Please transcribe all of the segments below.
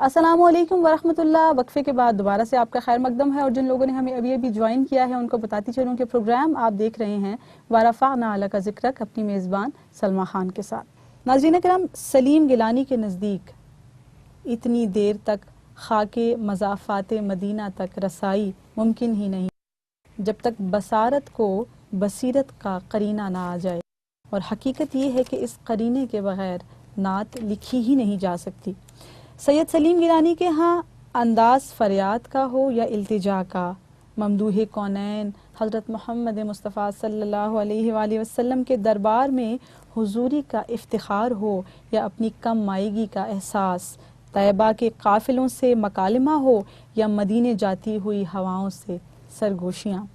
अस्सलामुअलैकुम वरहमतुल्लाह। वक्फे के बाद दोबारा से आपका खैर मकदम है। और जिन लोगों ने हमें अभी अभी ज्वाइन किया है उनको बताती चलूँ कि प्रोग्राम आप देख रहे हैं वरफ़अना लका ज़िक्रक अपनी मेज़बान सलमा खान के साथ। नाज़रीन करम, सलीम गिलानी के नज़दीक इतनी देर तक खाके मज़ाफ़ात मदीना तक रसाई मुमकिन ही नहीं जब तक बसारत को बसीरत का करीना ना आ जाए। और हकीकत ये है कि इस करीने के बगैर नात लिखी ही नहीं जा सकती। सैयद सलीम गिलानी के यहाँ अंदाज फरियाद का हो या इल्तिजा का, ममदूह कौनैन हज़रत मोहम्मद मुस्तफ़ा सल्लल्लाहु अलैहि वसल्लम के दरबार में हुजूरी का इफ्तिखार हो या अपनी कम मायगी का एहसास, तैयबा के काफ़िलों से मकालिमा हो या मदीने जाती हुई हवाओं से सरगोशियाँ,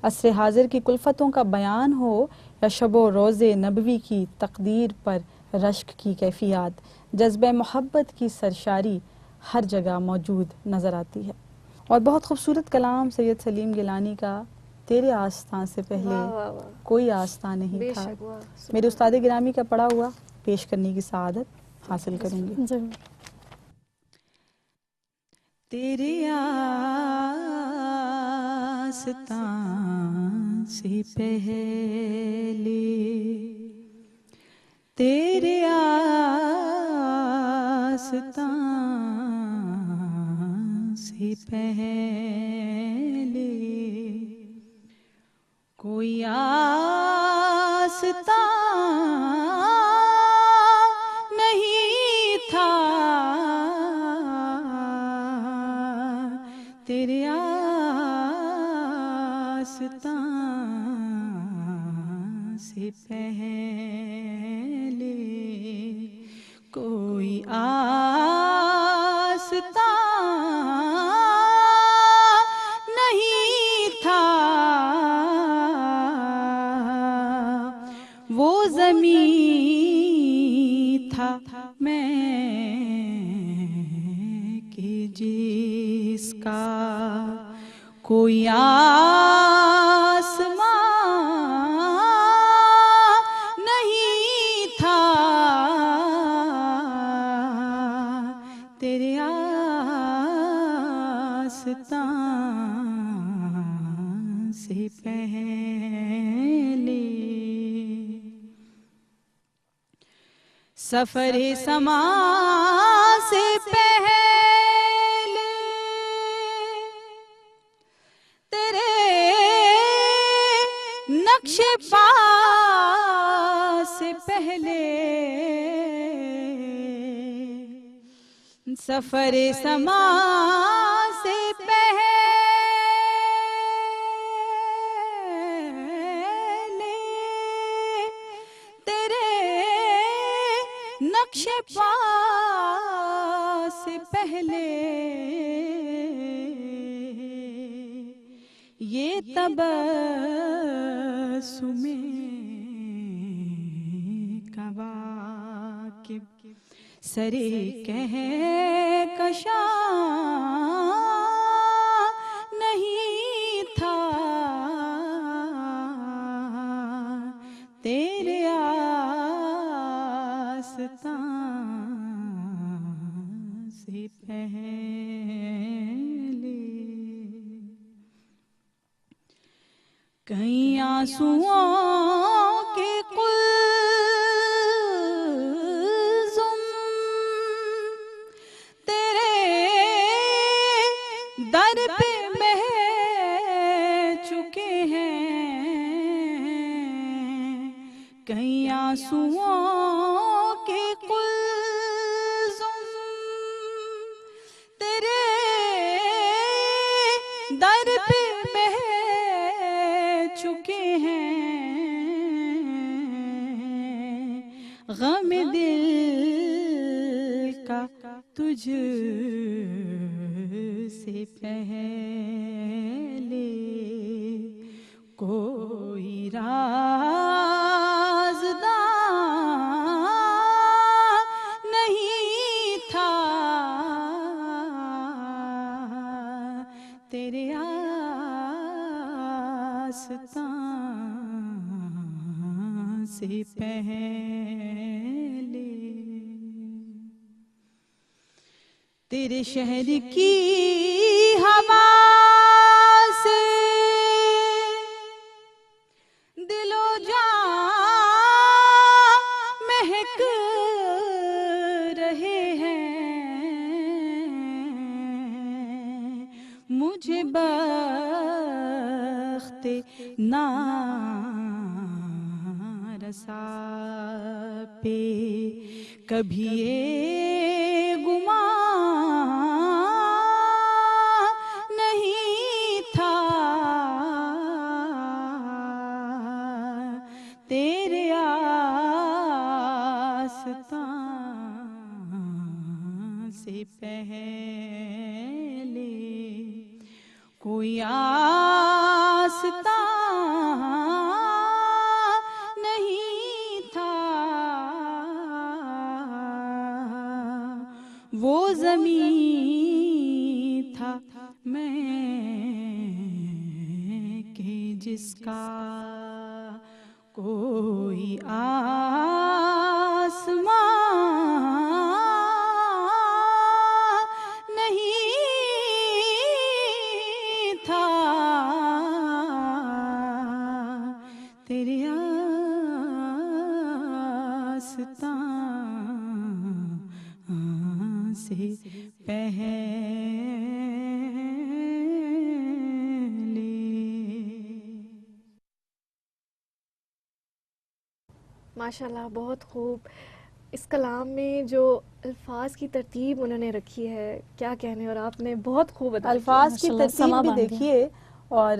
अस्र हाज़िर की कुल्फ़तों का बयान हो या शबो रोज़े नबवी की तकदीर पर रश्क की कैफ़ियत, जज्बे मोहब्बत की सरशारी हर जगह मौजूद नज़र आती है। और बहुत खूबसूरत कलाम सैयद सलीम गिलानी का, तेरे आस्तां से पहले वाह वाह वाह, कोई आस्तां नहीं था। बेशक, वाह, मेरे उस्ताद गिरामी का पढ़ा हुआ पेश करने की सआदत हासिल करेंगे। जरूर। तेरे आस्तां से पहले, तेरे आस्तां से पहले कोई आस्तां नहीं था। तेरे आस्तां से पहले कोई आस्तां नहीं था। वो ज़मीं था मैं कि जिसका कोई आसमां नहीं था। तेरे आस्तां से पहले सफरे समा से पहले, तेरे नक्शे पा से पहले, सफरे समा से पहले, तेरे नक्शे पा से पहले ये तबस्सुमे कवाकिब सरे कहकशां नहीं था। तेरे आस्तां से पहले कहीं आंसुओं के कुल्ज़ुम तेरे दर पे बह चुके हैं। कहीं आंसुओं के कुल्ज़ुम तेरे दर पे बह चुके हैं। गम दिल का तुझ से पहले कोई राज़दां नहीं था। तेरे आस्तां से पहले। तेरे शहर की हवा से दिलो जान महक रहे हैं, मुझे बख्ते नारसा पे कभी ये गुमान नहीं था, तेरे आस्तां से पहले कोई आस्तां नहीं था, वो ज़मीं था मैं कि जिसका कोई आसमां नहीं था, तेरे आस्तां से पहले। माशाल्लाह, बहुत खूब। इस कलाम में जो अल्फाज की तरतीब उन्होंने रखी है, क्या कहने, और आपने बहुत खूब अदा किया। अल्फाज की माशाल्लाह, तरतीब समा भी बांध दिया। देखिए, और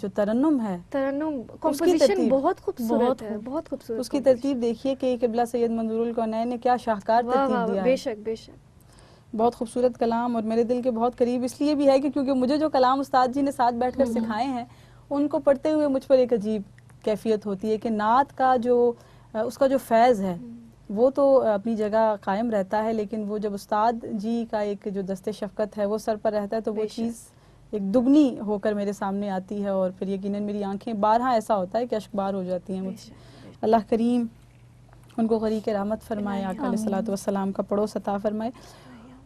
जो तरन्नुम है, तरन्नुम, कंपोजिशन बहुत खूबसूरत है, बहुत खूबसूरत। उसकी तरतीब देखिए कि क़िबला सैयद मंजूरुल कौनैन ने क्या शाहकार वाह तरतीब वाह, दिया है। बेशक बेशक। बहुत खूबसूरत कलाम, और मेरे दिल के बहुत करीब इसलिए भी है कि क्योंकि मुझे जो कलाम उस्ताद जी ने साथ बैठकर सिखाए हैं, उनको पढ़ते हुए मुझ पर एक अजीब कैफियत होती है कि नात का जो उसका जो फैज़ है वो तो अपनी जगह कायम रहता है, लेकिन वो जब उस्ताद जी का एक जो दस्ते शफ़क़त है वो सर पर रहता है तो वो बेशक। चीज़ एक दुगनी होकर मेरे सामने आती है, और फिर यकीनन मेरी आंखें बारहा ऐसा होता है कि अश्कबार हो जाती हैं मुझसे। अल्लाह करीम उनको ग़रीक़ रहमत फरमाए, आका अलैहिस्सलातु वस्सलाम का पड़ोस अता फरमाए।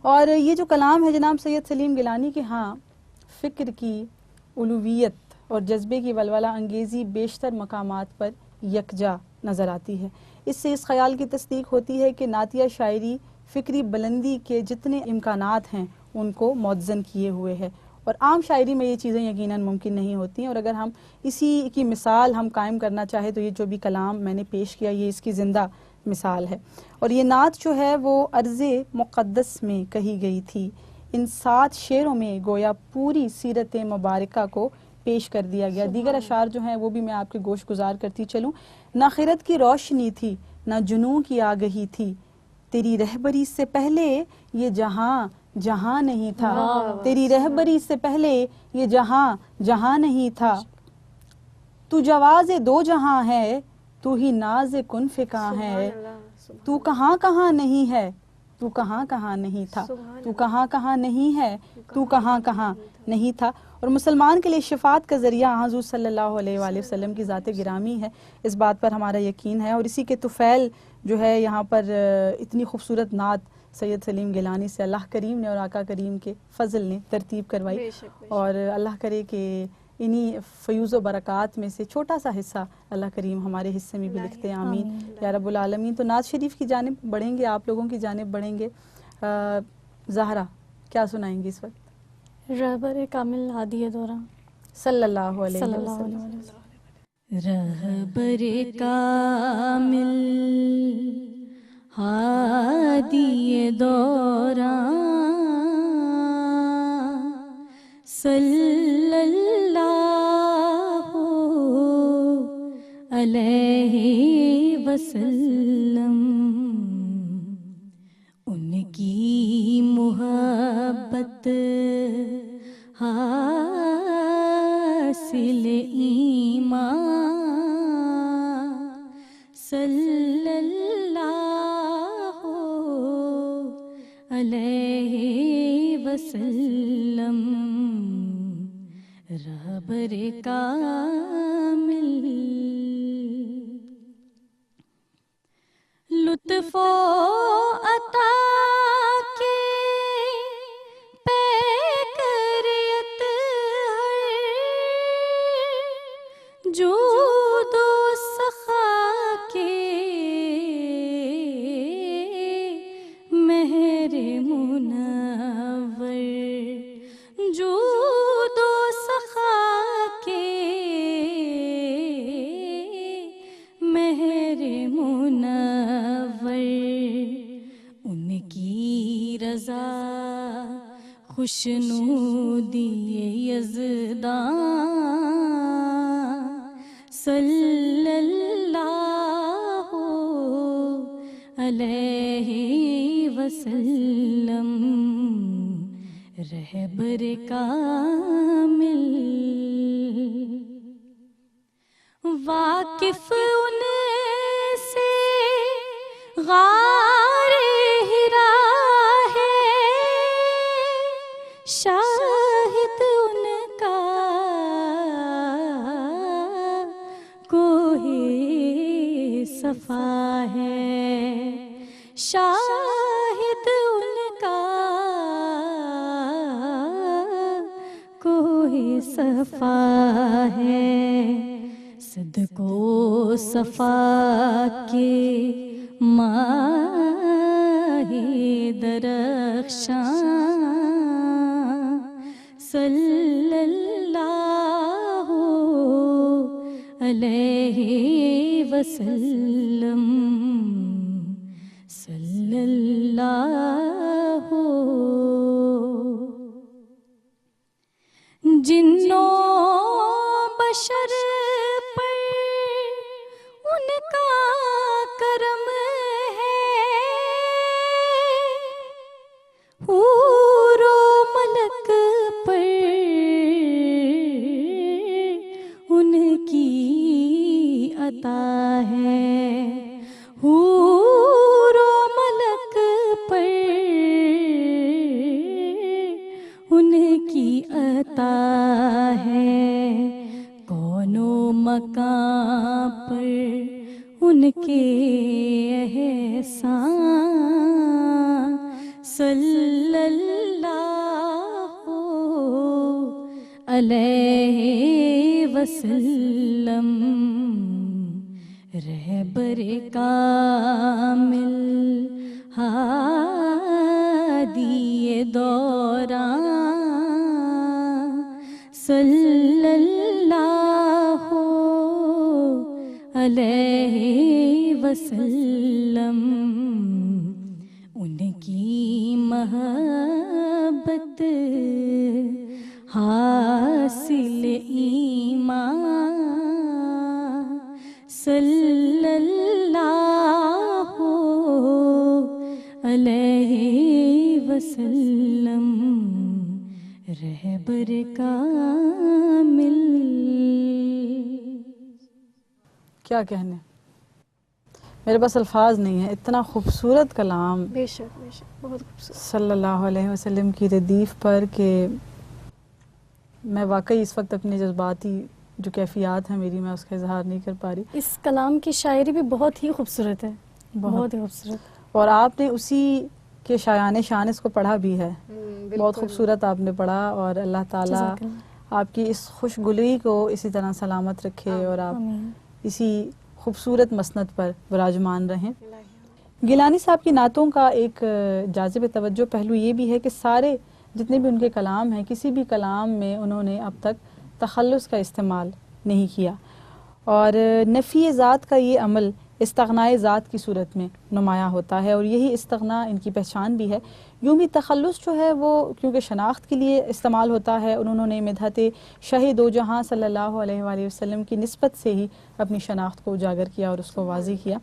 और ये जो कलाम है जनाब सैयद सलीम गिलानी के, हाँ, फ़िक्र की उलूवियत और जज्बे की वलवला अंगेज़ी बेशतर मकामात पर यकजा नज़र आती है। इससे इस ख़याल की तस्दीक होती है कि नातिया शायरी फ़िक्री बुलंदी के जितने इम्कानात हैं उनको मुअज़्ज़न किए हुए है, और आम शायरी में ये चीज़ें यकीनन मुमकिन नहीं होती हैं। और अगर हम इसी की मिसाल हम कायम करना चाहें तो ये जो भी कलाम मैंने पेश किया ये इसकी ज़िंदा मिसाल है। और ये नात जो है वो अर्ज़े मुक़द्दस में कही गई थी। इन 7 शेरों में गोया पूरी सीरत मुबारका को पेश कर दिया गया। दीगर अशार जो हैं वो भी मैं आपके गोश गुजार करती चलूँ। ना खिरत की रोशनी थी, ना जुनून की आगही थी, तेरी रहबरी से पहले ये जहां जहां नहीं था, तेरी रहबरी से पहले ये जहां जहां नहीं था, तू जवाज़े दो जहां है, तू ही नाज़े कुन फ़िका है, तू कहाँ कहाँ नहीं है, तू कहाँ कहाँ नहीं था, तू कहाँ कहाँ नहीं है, तू कहाँ कहाँ नहीं था। और मुसलमान के लिए शिफात का ज़रिया हुज़ूर सल्लल्लाहु अलैहि वसल्लम की ज़ात गिरामी है, इस बात पर हमारा यकीन है। और इसी के तुफ़ैल जो है यहाँ पर इतनी खूबसूरत नात सैयद सलीम गिलानी से अल्लाह करीम ने और आका करीम के फ़ज़ल ने तरतीब करवाई। और अल्लाह करे कि इन्हीं फ़यूज़ व बरक़ात में से छोटा सा हिस्सा अल्लाह करीम हमारे हिस्से में भी लिखते हैं, आमीन या रब्बुल आलमीन। तो नात शरीफ की जानिब बढ़ेंगे, आप लोगों की जानिब बढ़ेंगे। ज़हरा क्या सुनाएंगी इस वक्त? रहबर कामिल हादी दौरा सल्लल्लाहु अलैहि सल्लल्लाहु वसल्लम। अलैहि वसल्लम। रहबर कामिल हादी दौरा सल्लल्लाहु अलैहि वसल्लम, उनकी मोहब्बत हासिल ईमान, सल्लल्लाहु अलैहि वसल्लम, रहबर कामिल। लुत्फ़ो अता के मेरे मुनव्वर, उनकी रज़ा खुशनूदी यज़दां, सल्लल्लाहु अलैहि वसल्लम, रहबर कामिल। वाकिफ उनसे गारे हिरा है, शाहिद उनका कोहे सफा है, शाहिद उनका कोहे सफा है। सदको सफा के माहे दरख्शां, सल्लल्लाहु अलैहि वसल्लम, सल्लल्लाहु। जिन्नों बशर पर उनका करम है, हूरो मलक पर उनकी अता है, हूरो मलक पर उनकी अता है। कौनो मकां पर उनके एहसान, सल्लल्लाहु अलैहि वसल्लम, रहबर कामिल हादिए दौरां, सल्लल्लाहु अलैहि वसल्लम। उनकी महब्बत हासिल ईमान, सल्लल्लाहु अलैहि वसल्लम, रहबर कामिल। क्या कहने, मेरे पास अल्फाज नहीं है, इतना खूबसूरत कलाम बेशक बेशक, बहुत खूबसूरत। सल्लल्लाहु अलैहि वसल्लम की रदीफ़ पर कि मैं वाकई इस वक्त अपने जज्बाती जो कैफियत है मेरी, मैं उसका इजहार नहीं कर पा रही। इस कलाम की शायरी भी बहुत ही खूबसूरत है, बहुत ही खूबसूरत। और आपने उसी के शायान शान इसको पढ़ा भी है, बहुत खूबसूरत आपने पढ़ा। और अल्लाह ताला आपकी इस खुशगुलई को इसी तरह सलामत रखे और आप इसी खूबसूरत मसनद पर विराजमान रहें। गिलानी साहब की नातों का एक जाज़िब तवज्जो पहलू ये भी है कि सारे जितने भी उनके कलाम हैं, किसी भी कलाम में उन्होंने अब तक तखल्लुस का इस्तेमाल नहीं किया, और नफ़ी ज़ात का ये अमल इस्तग़नाए ज़ात की सूरत में नुमायाँ होता है, और यही इस्तग़ना इनकी पहचान भी है। यूँ भी तखल्लुस जो है वो क्योंकि शनाख्त के लिए इस्तेमाल होता है, उन्होंने मिदहत शाह दो जहाँ सल्लल्लाहु अलैहि वसल्लम की निस्बत से ही अपनी शनाख्त को उजागर किया और उसको वाज़ी किया।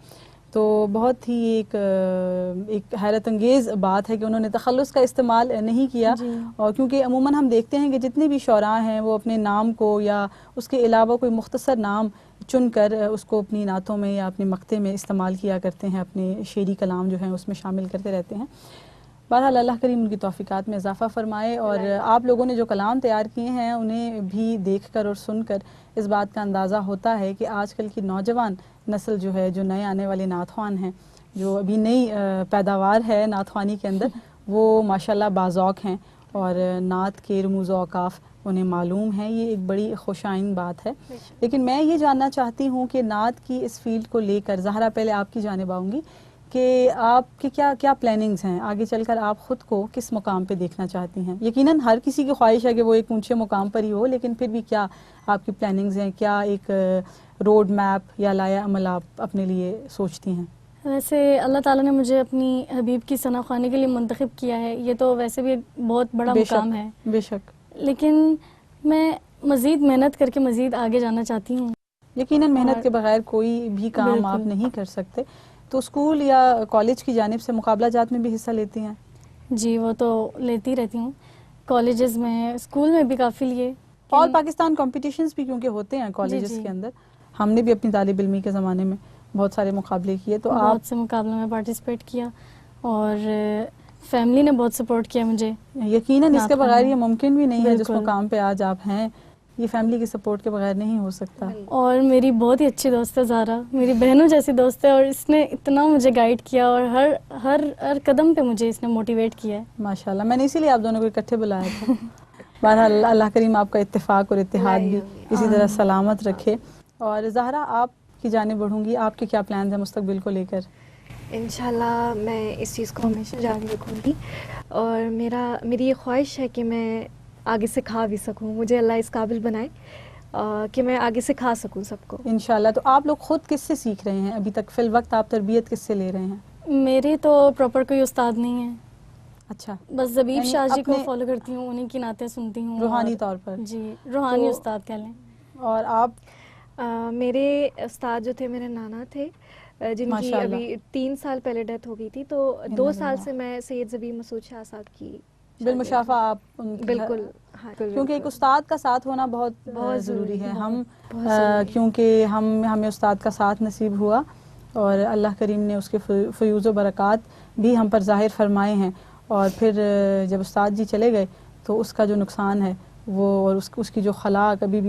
तो बहुत ही एक हैरत अंगेज़ बात है कि उन्होंने तखल्लुस का इस्तेमाल नहीं किया, और क्योंकि अमूमन हम देखते हैं कि जितने भी शौरा हैं वो अपने नाम को या उसके अलावा कोई मुख्तसर नाम चुनकर उसको अपनी नातों में या अपने मक्ते में इस्तेमाल किया करते हैं, अपने शेरी कलाम जो हैं उसमें शामिल करते रहते हैं। बहरहाल अल्लाह करीम उनकी तौफ़ीक़ात में इजाफ़ा फ़रमाए, और आप लोगों ने जो कलाम तैयार किए हैं उन्हें भी देख कर और सुनकर इस बात का अंदाज़ा होता है कि आजकल की नौजवान नस्ल जो है, जो नए आने वाले नातख़्वान हैं, जो अभी नई पैदावार है नातख़्वानी के अंदर, वो माशाल्लाह बाज़ौक़ हैं और नात के रमूज़ व औक़ाफ़ उन्हें मालूम है। ये एक बड़ी खुशाइन बात है। लेकिन मैं ये जानना चाहती हूँ कि नात की इस फील्ड को लेकर, ज़हरा पहले आपकी जानिब आऊँगी, कि आपकी क्या क्या प्लानिंग्स हैं आगे चलकर, आप खुद को किस मुकाम पे देखना चाहती हैं? यकीनन हर किसी की ख्वाहिश है कि वो एक ऊंचे मुकाम पर ही हो, लेकिन फिर भी क्या आपकी प्लानिंग्स हैं, क्या एक रोड मैप या लाया अमल आप अपने लिए सोचती हैं? वैसे अल्लाह ताला ने मुझे अपनी हबीब की सना ख्वानी के लिए मुंतखब किया है, ये तो वैसे भी एक बहुत बड़ा मुकाम है। बेशक। लेकिन मैं मज़ीद मेहनत करके मज़ीद आगे जाना चाहती हूँ। यकीनन मेहनत और के बगैर कोई भी काम आप बिल्कुल। नहीं कर सकते। तो स्कूल या कॉलेज की जानिब से मुकाबला जात में भी हिस्सा लेती हैं? जी, वो तो लेती रहती हूँ, कॉलेजेस में, स्कूल में भी काफ़ी लिए। और पाकिस्तान कॉम्पिटिशन्स भी क्योंकि होते हैं कॉलेजेस जी। के अंदर, हमने भी अपनी तालिब इल्मी के ज़माने में बहुत सारे मुकाबले किए। तो आप बहुत से मुकाबलों में पार्टिसिपेट किया और फैमिली ने बहुत सपोर्ट किया मुझे। यकीनन इसके नात बगैर खाना। ये मुमकिन भी नहीं है जिस बिल्कुल। मुकाम पे आज आप हैं, ये फैमिली के सपोर्ट के बगैर नहीं हो सकता। और मेरी बहुत ही अच्छी दोस्त है ज़ारा, मेरी बहनों जैसी दोस्त है, और इसने इतना मुझे गाइड किया और हर हर हर कदम पे मुझे इसने मोटिवेट किया है। माशाल्लाह, मैंने इसीलिए आप दोनों को इकट्ठे बुलाया था। बहरहाल अल्लाह करीम आपका इत्तेफाक और इत्तेहाद भी इसी तरह सलामत रखे। और ज़हरा, आपकी जानिब बढ़ूंगी, आपके क्या प्लान है मुस्तकबिल को लेकर? इंशाल्लाह मैं इस चीज़ को हमेशा जारी रखूँगी, और मेरी ये ख्वाहिश है कि मैं आगे सिखा भी सकूँ, मुझे अल्लाह इस काबिल बनाए कि मैं आगे सिखा सकूँ सबको। इंशाल्लाह। तो आप लोग खुद किससे सीख रहे हैं अभी तक? फिल वक्त आप तरबियत किससे ले रहे हैं? मेरी तो प्रॉपर कोई उस्ताद नहीं है। अच्छा, बस ज़बीब यानी शाह जी को अपने फॉलो करती हूँ, उन्हीं की नातें सुनती हूँ। रूहानी और- तौर पर। जी, रूहानी तो- उस्ताद कह लें। और आप? मेरे उस्ताद जो थे मेरे नाना थे, जिनकी माशाल्लाह। अभी 3 साल पहले डेथ हो गई थी, तो 2 साल से मैं सैयद ज़बीब मसूद शाह साहब की बिलमुशाफा आप उनके बिल्कुल, हाँ, क्योंकि एक उस्ताद का साथ होना बहुत बहुत ज़रूरी है। हम बहुत ज़रूरी है। क्योंकि हमें उस्ताद का साथ नसीब हुआ और अल्लाह करीम ने उसके फ़यूज़ व बरक़ात भी हम पर ज़ाहिर फरमाए हैं। और फिर जब उस्ताद जी चले गए तो उसका जो नुकसान है वो, और उसकी जो खला कभी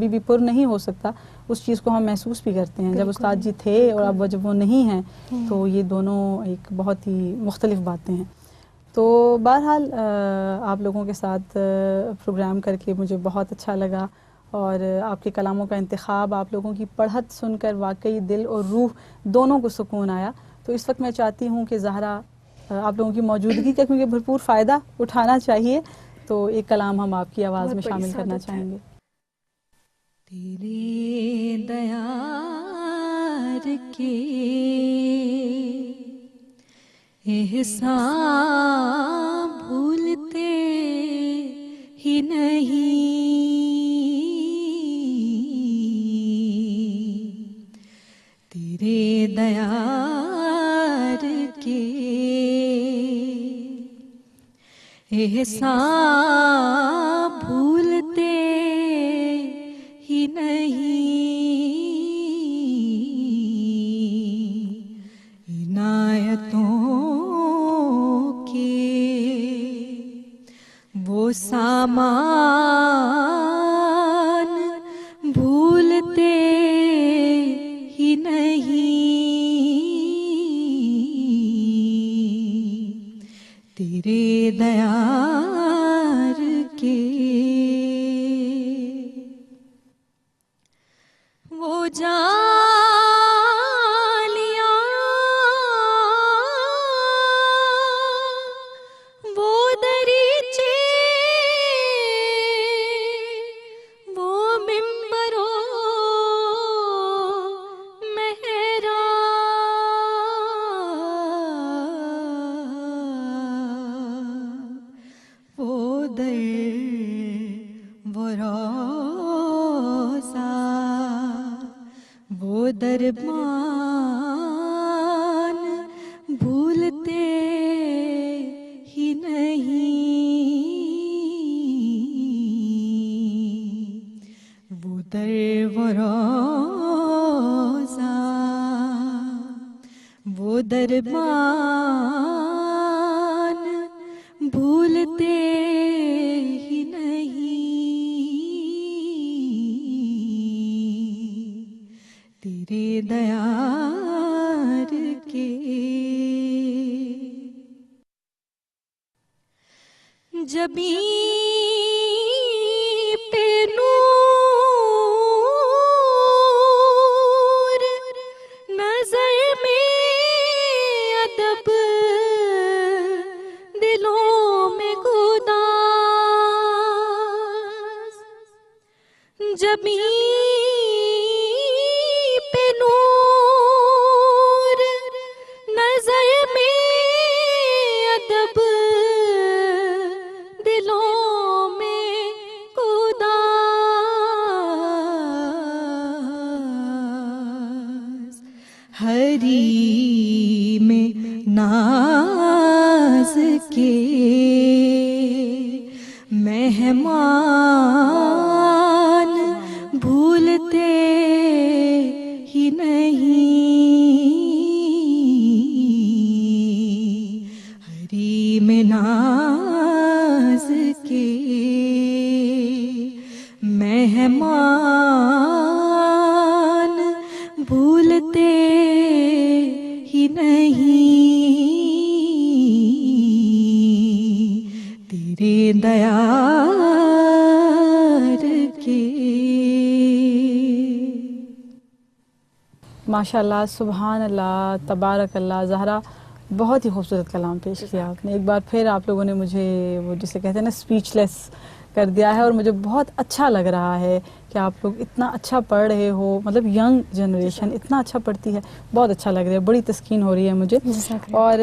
भी पुर नहीं हो सकता, उस चीज़ को हम महसूस भी करते हैं जब उस्ताद जी थे और अब जब वो नहीं हैं। तो ये दोनों एक बहुत ही मुख्तलिफ बातें हैं। तो बहरहाल आप लोगों के साथ प्रोग्राम करके मुझे बहुत अच्छा लगा, और आपके कलामों का इंतखाब, आप लोगों की पढ़त सुनकर वाकई दिल और रूह दोनों को सुकून आया। तो इस वक्त मैं चाहती हूँ कि ज़हरा आप लोगों की मौजूदगी का क्योंकि भरपूर फ़ायदा उठाना चाहिए, तो एक कलाम हम आपकी आवाज़ में शामिल करना चाहेंगे। तेरे दयार के एहसान भूलते ही नहीं, तेरे दयार के एहसान भूलते ही नहीं, इनायतों के वो सामान भूलते ही नहीं, तेरे दयार के वो जालियां वो दरीचे वो मिंबरों मेहराब, वो दर वो रोज़ा वो दरबान भूलते ही नहीं, वो दर वो रोज़ा वो दरबान भूलते ही नहीं, तेरे दयार के। जबी पे नूर नजर में जबी पे नूर नजर में अदब दिलों में उदास हरी में नाज के मेहमान भूलते ही नहीं हरी में नाज के मेहमान भूलते ही नहीं तेरे दयार के। माशाल्लाह, सुभान अल्लाह, तबारक अल्लाह। ज़हरा, बहुत ही खूबसूरत कलाम पेश किया आपने। एक बार फिर आप लोगों ने मुझे वो जिसे कहते हैं ना स्पीचलेस कर दिया है और मुझे बहुत अच्छा लग रहा है कि आप लोग इतना अच्छा पढ़ रहे हो। मतलब यंग जनरेशन इतना अच्छा पढ़ती है, बहुत अच्छा लग रहा है, बड़ी तस्कीन हो रही है मुझे। और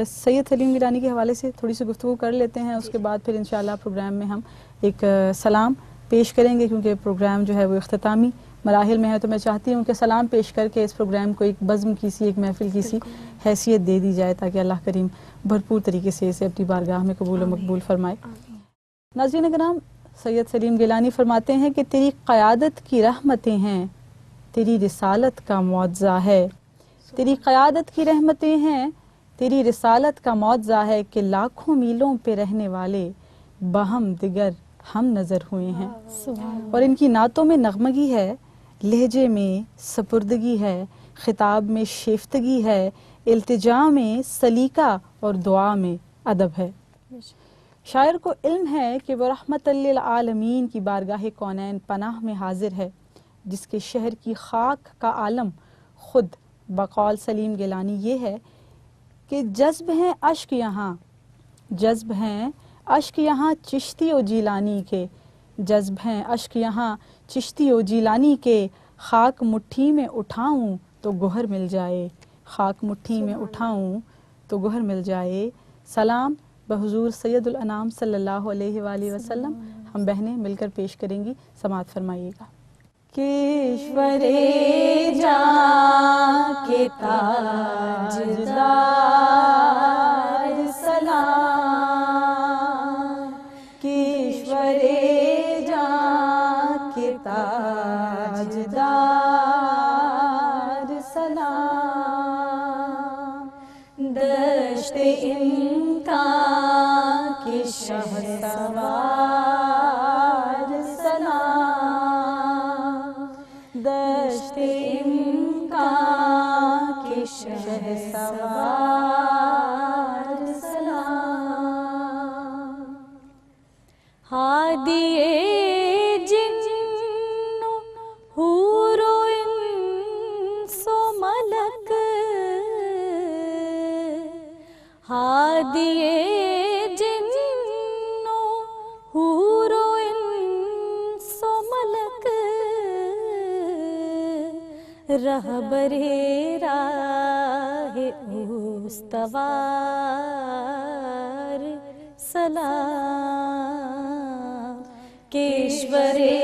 सैयद सलीम गिलानी के हवाले से थोड़ी सी गुफ्तगू कर लेते हैं, उसके बाद फिर इंशाल्लाह प्रोग्राम में हम एक सलाम पेश करेंगे, क्योंकि प्रोग्राम जो है वो इख्तितामी मराहिल में है। तो मैं चाहती हूँ कि सलाम पेश करके इस प्रोग्राम को एक बज़्म की सी, एक महफिल की सी हैसियत दे दी जाए, ताकि अल्लाह करीम भरपूर तरीके से इसे अपनी बारगाह में कबूल व मकबूल फरमाए। नाज़रीन कराम, सैयद सलीम गिलानी फरमाते हैं कि तेरी क़यादत की रहमतें हैं, तेरी रिसालत का मुआज़ा है। तेरी क़यादत की रहमतें हैं, तेरी रिसालत का मुआज़ा है कि लाखों मीलों पे रहने वाले बहम दिगर हम नज़र हुए हैं। और इनकी नातों में नगमगी है, लहजे में सपुर्दगी है, खिताब में शेफ्तगी है, इल्तिजा में सलीका और दुआ में अदब है। शायर को इल्म है कि वह रहमतल लिल आलमीन की बारगाह कौनैन पनाह में हाजिर है, जिसके शहर की खाक का आलम खुद बकौल सलीम गिलानी ये है कि जज्ब हैं अश्क यहाँ, जज्ब हैं अश्क यहाँ चिश्ती ओ जीलानी के, जज्ब हैं अश्क यहाँ चिश्ती ओ जीलानी के, खाक मुट्ठी में उठाऊं तो गोहर मिल जाए, खाक मुट्ठी में उठाऊं तो गोहर मिल जाए। सलाम बहुजूर सैयदुल अनाम सल्लल्लाहु अलैहि वसल्लम। हम बहनें मिलकर पेश करेंगी, समाअत फरमाइएगा। केशवरे जां के ताजदार सलाम, केशवरे जां के ताजदार सलाम, दश्ते इनका के शहसवार सलाम, दश्ते इनका के शहसवार सलाम। हादिए जिन्नो हूरो इंसो मलक, हादिए जिन्नो हूरो इंसो मलक, रहबरे राहे उस्तवार सलाम, केशवरे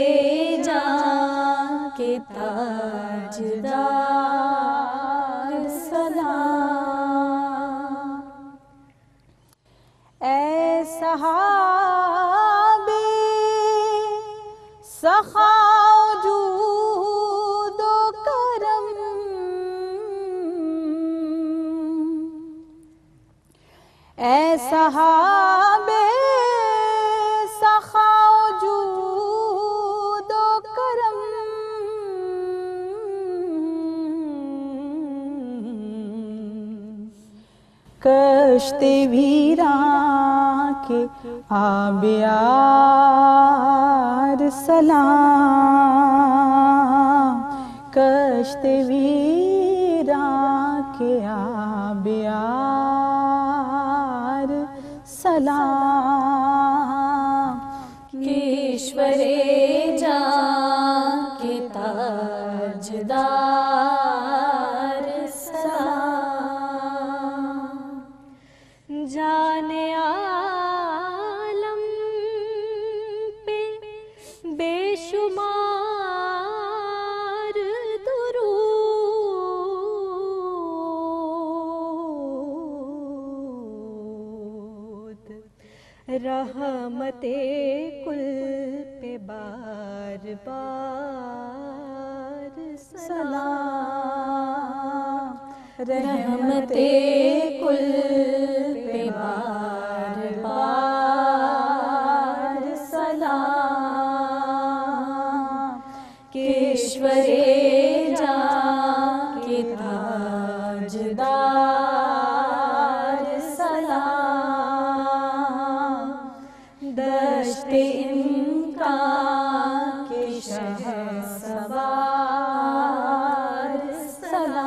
जां के ताजदार सलाम। ऐ सहाबे सखा जूद व करम, ऐ सहाबे सखा जूद व करम, कश्ते वीरां के आबियार सलाम, कश्ते वीरां के आबियार सलाम, केशवरे जां रहमते कुल पे बार बार सलाम, रहमते कुल पे बार बार सलाम, केश्वरे जां के ताजदार सलाम, दश्ते इम्कान के शहसवार सलाम।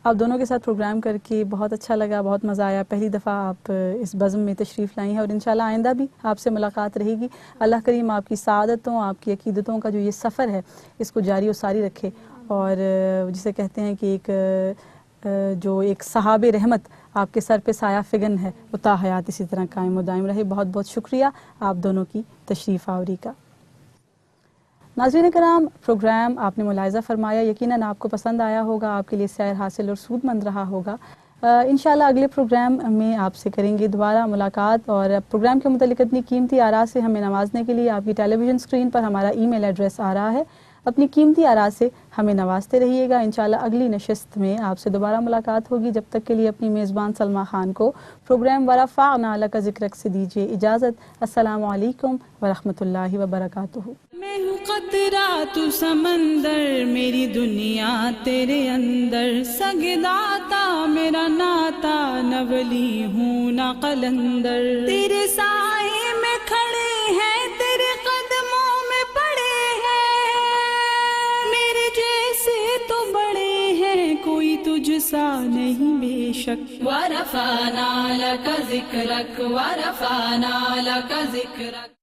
आप दोनों के साथ प्रोग्राम करके बहुत अच्छा लगा, बहुत मज़ा आया। पहली दफ़ा आप इस बज़्म में तशरीफ़ लाई हैं और इंशाल्लाह आइंदा भी आपसे मुलाकात रहेगी। अल्लाह करीम आपकी सआदतों, आपकी अकीदतों का जो ये सफ़र है इसको जारी और सारी रखे, और जिसे कहते हैं कि जो एक सहाबे रहमत आपके सर पे साया फिगन है वो ता हयात इसी तरह कायम व दायम रहे। बहुत बहुत शुक्रिया आप दोनों की तशरीफ़ आवरी का। नाज़रीन कराम, प्रोग्राम आपने मुलाहिज़ा फरमाया, यकीनन आपको पसंद आया होगा, आपके लिए सैर हासिल और सूदमंद रहा होगा। इंशाल्लाह अगले प्रोग्राम में आपसे करेंगे दोबारा मुलाकात, और प्रोग्राम के मुतालिक इतनी कीमती आरा से हमें नवाजने के लिए आपकी टेलीविज़न स्क्रीन पर हमारा ईमेल एड्रेस आ रहा है। अपनी कीमती आरा से हमें नवाजते रहिएगा। इंशाल्लाह अगली नशिस्त में आपसे दोबारा मुलाकात होगी। जब तक के लिए अपनी मेज़बान सलमा खान को प्रोग्राम वरफ़अना लका ज़िक्रक से दीजिए इजाज़त। अस्सलामु अलैकुम वरहमतुल्लाहि वबरकातुहू। मैं हूँ कतरा तू समंदर, मेरी दुनिया तेरे अंदर, सगदाता मेरा नाता, नवली हूँ ना कलंदर। तेरे साए में खड़े हैं, तेरे कदमों में पड़े हैं, मेरे जैसे तो बड़े हैं, कोई तुझसा नहीं बेशक। वरफ़अना लका ज़िक्रक, वरफ़अना लका ज़िक्रक।